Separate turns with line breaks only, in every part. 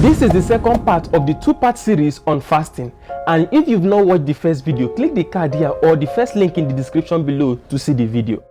This is the second part of the two-part series on fasting, and if you've not watched the first video, click the card here or the first link in the description below to see the video.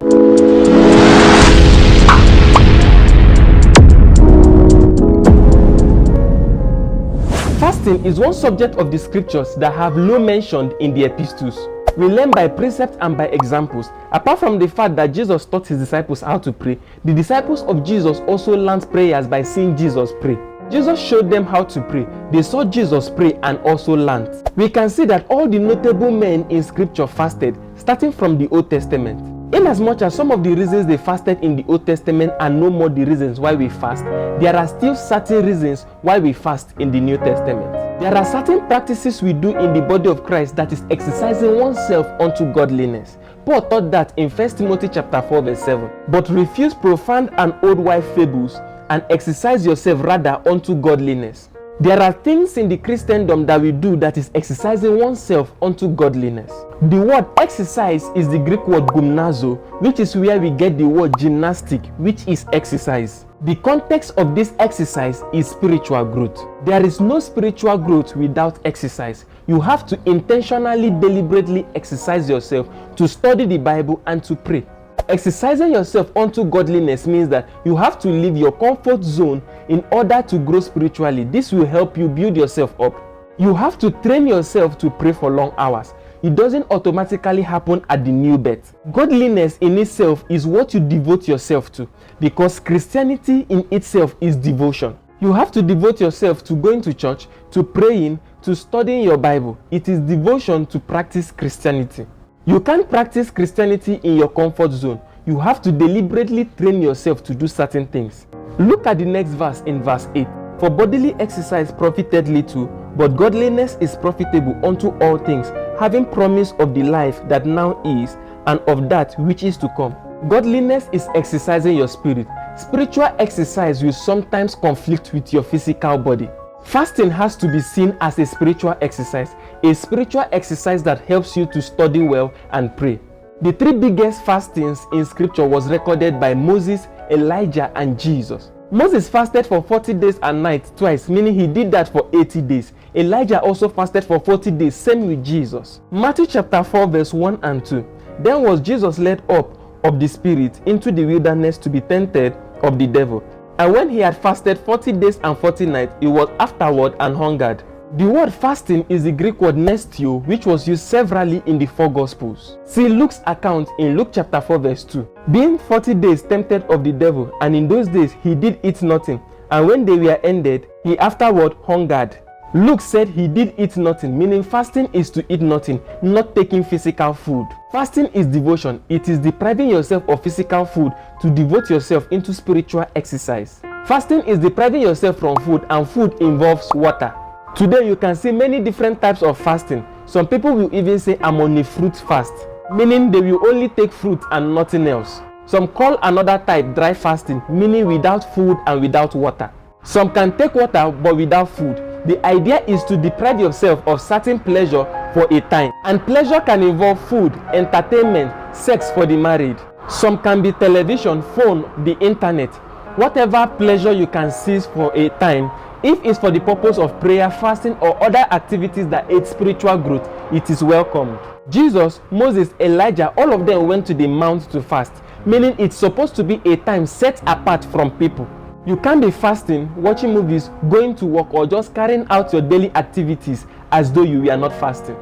Fasting is one subject of the scriptures that have no mentioned in the epistles. We learn by precept and by examples. Apart from the fact that Jesus taught his disciples how to pray, the disciples of Jesus also learned prayers by seeing Jesus pray. Jesus showed them how to pray. They saw Jesus pray and also learned. We can see that all the notable men in scripture fasted, starting from the Old Testament. Inasmuch as some of the reasons they fasted in the Old Testament are no more the reasons why we fast, there are still certain reasons why we fast in the New Testament. There are certain practices we do in the body of Christ that is exercising oneself unto godliness. Paul taught that in 1 Timothy chapter 4 verse 7. But refuse profound and old wife fables, and exercise yourself rather unto godliness. There are things in the Christendom that we do that is exercising oneself unto godliness. The word exercise is the Greek word gymnazo, which is where we get the word gymnastic, which is exercise. The context of this exercise is spiritual growth. There is no spiritual growth without exercise. You have to intentionally, deliberately exercise yourself to study the Bible and to pray. Exercising yourself unto godliness means that you have to leave your comfort zone in order to grow spiritually. This will help you build yourself up. You have to train yourself to pray for long hours. It doesn't automatically happen at the new birth. Godliness in itself is what you devote yourself to, because Christianity in itself is devotion. You have to devote yourself to going to church, to praying, to studying your Bible. It is devotion to practice Christianity. You can't practice Christianity in your comfort zone. You have to deliberately train yourself to do certain things. Look at the next verse in verse 8. For bodily exercise profited little, but godliness is profitable unto all things, having promise of the life that now is, and of that which is to come. Godliness is exercising your spirit. Spiritual exercise will sometimes conflict with your physical body. Fasting has to be seen as a spiritual exercise that helps you to study well and pray. The three biggest fastings in scripture was recorded by Moses, Elijah, and Jesus. Moses fasted for 40 days and nights twice, meaning he did that for 80 days. Elijah also fasted for 40 days, same with Jesus. Matthew chapter 4 verse 1 and 2. Then was Jesus led up of the Spirit into the wilderness to be tempted of the devil. And when he had fasted 40 days and 40 nights, he was afterward and hungered. The word fasting is the Greek word nestio, which was used severally in the four Gospels. See Luke's account in Luke chapter 4 verse 2. Being 40 days tempted of the devil, and in those days he did eat nothing, and when they were ended, he afterward hungered. Luke said he did eat nothing, meaning fasting is to eat nothing, not taking physical food. Fasting is devotion. It is depriving yourself of physical food to devote yourself into spiritual exercise. Fasting is depriving yourself from food, and food involves water. Today you can see many different types of fasting. Some people will even say I'm on a fruit fast, meaning they will only take fruit and nothing else. Some call another type dry fasting, meaning without food and without water. Some can take water but without food. The idea is to deprive yourself of certain pleasure for a time. And pleasure can involve food, entertainment, sex for the married. Some can be television, phone, the internet. Whatever pleasure you can seize for a time, if it's for the purpose of prayer, fasting, or other activities that aid spiritual growth, it is welcomed. Jesus, Moses, Elijah, all of them went to the mount to fast, meaning it's supposed to be a time set apart from people. You can't be fasting, watching movies, going to work, or just carrying out your daily activities as though you were not fasting.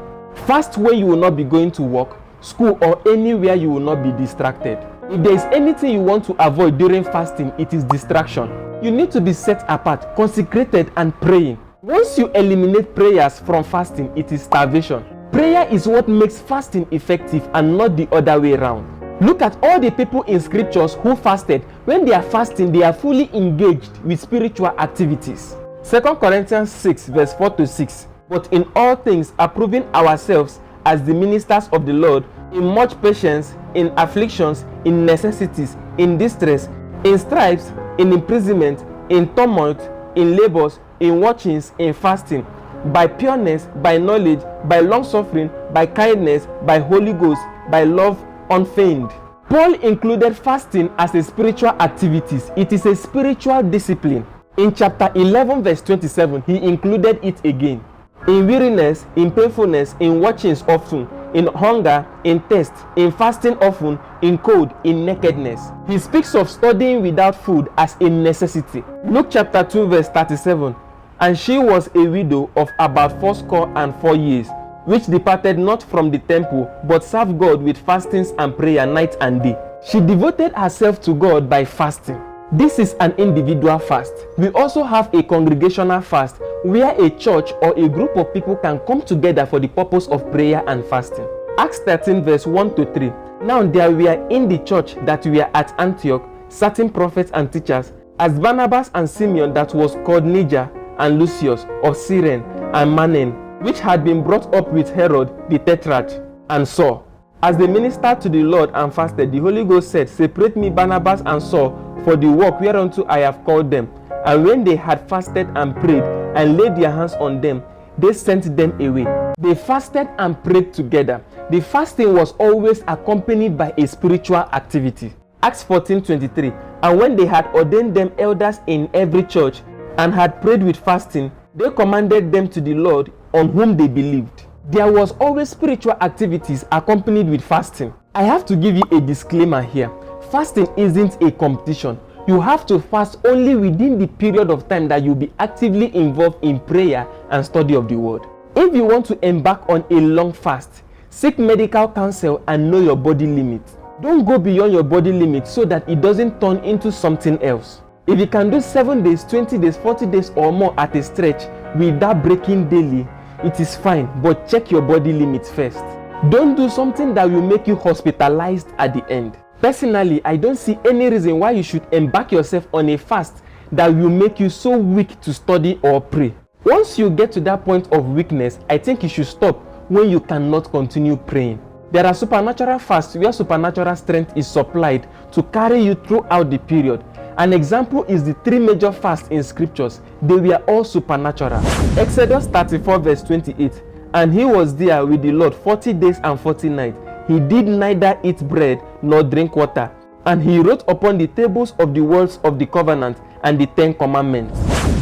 Fast when you will not be going to work, school, or anywhere you will not be distracted. If there is anything you want to avoid during fasting, it is distraction. You need to be set apart, consecrated, and praying. Once you eliminate prayers from fasting, it is starvation. Prayer is what makes fasting effective and not the other way around. Look at all the people in scriptures who fasted. When they are fasting, they are fully engaged with spiritual activities. 2 Corinthians 6 verse 4 to 6. But in all things approving ourselves as the ministers of the Lord, in much patience, in afflictions, in necessities, in distress, in stripes, in imprisonment, in tumult, in labors, in watchings, in fasting, by pureness, by knowledge, by long suffering, by kindness, by Holy Ghost, by love unfeigned. Paul included fasting as a spiritual activity. It is a spiritual discipline. In chapter 11 verse 27, he included it again. In weariness, in painfulness, in watchings often, in hunger, in thirst, in fasting often, in cold, in nakedness. He speaks of studying without food as a necessity. Luke chapter 2 verse 37. And she was a widow of about 84 years, which departed not from the temple, but served God with fastings and prayer night and day. She devoted herself to God by fasting. This is an individual fast. We also have a congregational fast, where a church or a group of people can come together for the purpose of prayer and fasting. Acts 13 verse 1 to 3. Now there were in the church that were at Antioch certain prophets and teachers, as Barnabas and Simeon that was called Niger, and Lucius of Cyrene, and Manaen, which had been brought up with Herod the Tetrarch, and Saul. As they ministered to the Lord and fasted, the Holy Ghost said, Separate me Barnabas and Saul for the work whereunto I have called them. And when they had fasted and prayed, and laid their hands on them, they sent them away. They fasted and prayed together. The fasting was always accompanied by a spiritual activity. Acts 14:23. And when they had ordained them elders in every church, and had prayed with fasting, they commanded them to the Lord, on whom they believed. There was always spiritual activities accompanied with fasting. I have to give you a disclaimer here. Fasting isn't a competition. You have to fast only within the period of time that you'll be actively involved in prayer and study of the word. If you want to embark on a long fast, seek medical counsel and know your body limit. Don't go beyond your body limit so that it doesn't turn into something else. If you can do 7 days, 20 days, 40 days or more at a stretch without breaking daily, it is fine, but check your body limits first. Don't do something that will make you hospitalized at the end. Personally, I don't see any reason why you should embark yourself on a fast that will make you so weak to study or pray. Once you get to that point of weakness, I think you should stop when you cannot continue praying. There are supernatural fasts where supernatural strength is supplied to carry you throughout the period. An example is the 3 major fasts in scriptures. They were all supernatural. Exodus 34 verse 28. And he was there with the Lord 40 days and 40 nights. He did neither eat bread nor drink water. And he wrote upon the tables of the words of the covenant and the 10 commandments.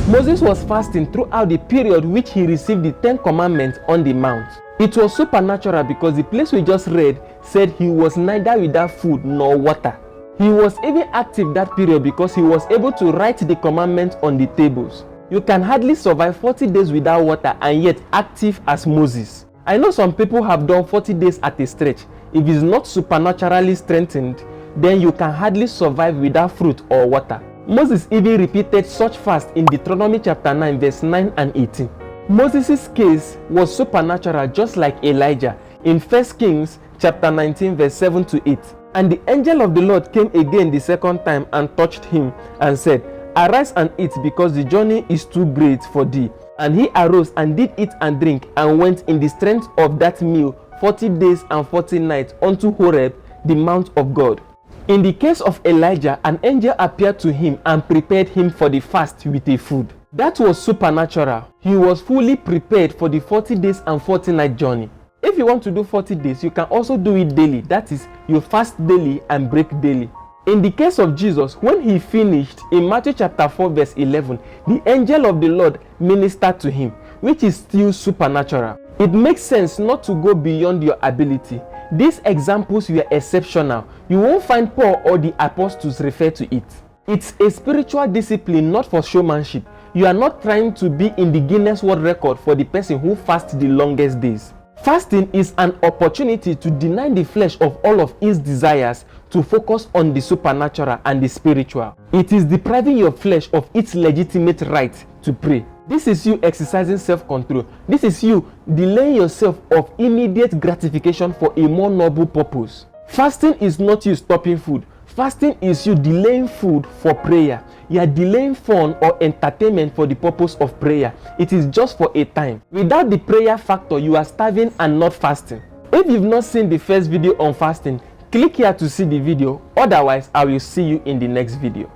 Moses was fasting throughout the period which he received the 10 commandments on the mount. It was supernatural because the place we just read said he was neither without food nor water. He was even active that period because he was able to write the commandments on the tables. You can hardly survive 40 days without water and yet active as Moses. I know some people have done 40 days at a stretch. If it's not supernaturally strengthened, then you can hardly survive without fruit or water. Moses even repeated such fast in Deuteronomy chapter 9 verse 9 and 18. Moses' case was supernatural just like Elijah in 1 Kings chapter 19 verse 7 to 8. And the angel of the Lord came again the second time and touched him and said, Arise and eat, because the journey is too great for thee. And he arose and did eat and drink, and went in the strength of that meal 40 days and 40 nights unto Horeb, the mount of God. In the case of Elijah, an angel appeared to him and prepared him for the fast with a food. That was supernatural. He was fully prepared for the 40 days and 40 night journey. If you want to do 40 days, you can also do it daily. That is, you fast daily and break daily. In the case of Jesus, when he finished, in Matthew chapter 4 verse 11, the angel of the Lord ministered to him, which is still supernatural. It makes sense not to go beyond your ability. These examples were exceptional. You won't find Paul or the apostles refer to it. It's a spiritual discipline, not for showmanship. You are not trying to be in the Guinness World Record for the person who fasts the longest days. Fasting is an opportunity to deny the flesh of all of its desires to focus on the supernatural and the spiritual. It is depriving your flesh of its legitimate right to pray. This is you exercising self-control. This is you delaying yourself of immediate gratification for a more noble purpose. Fasting is not you stopping food. Fasting is you delaying food for prayer. You are delaying fun or entertainment for the purpose of prayer. It is just for a time. Without the prayer factor, you are starving and not fasting. If you've not seen the first video on fasting, click here to see the video. Otherwise, I will see you in the next video.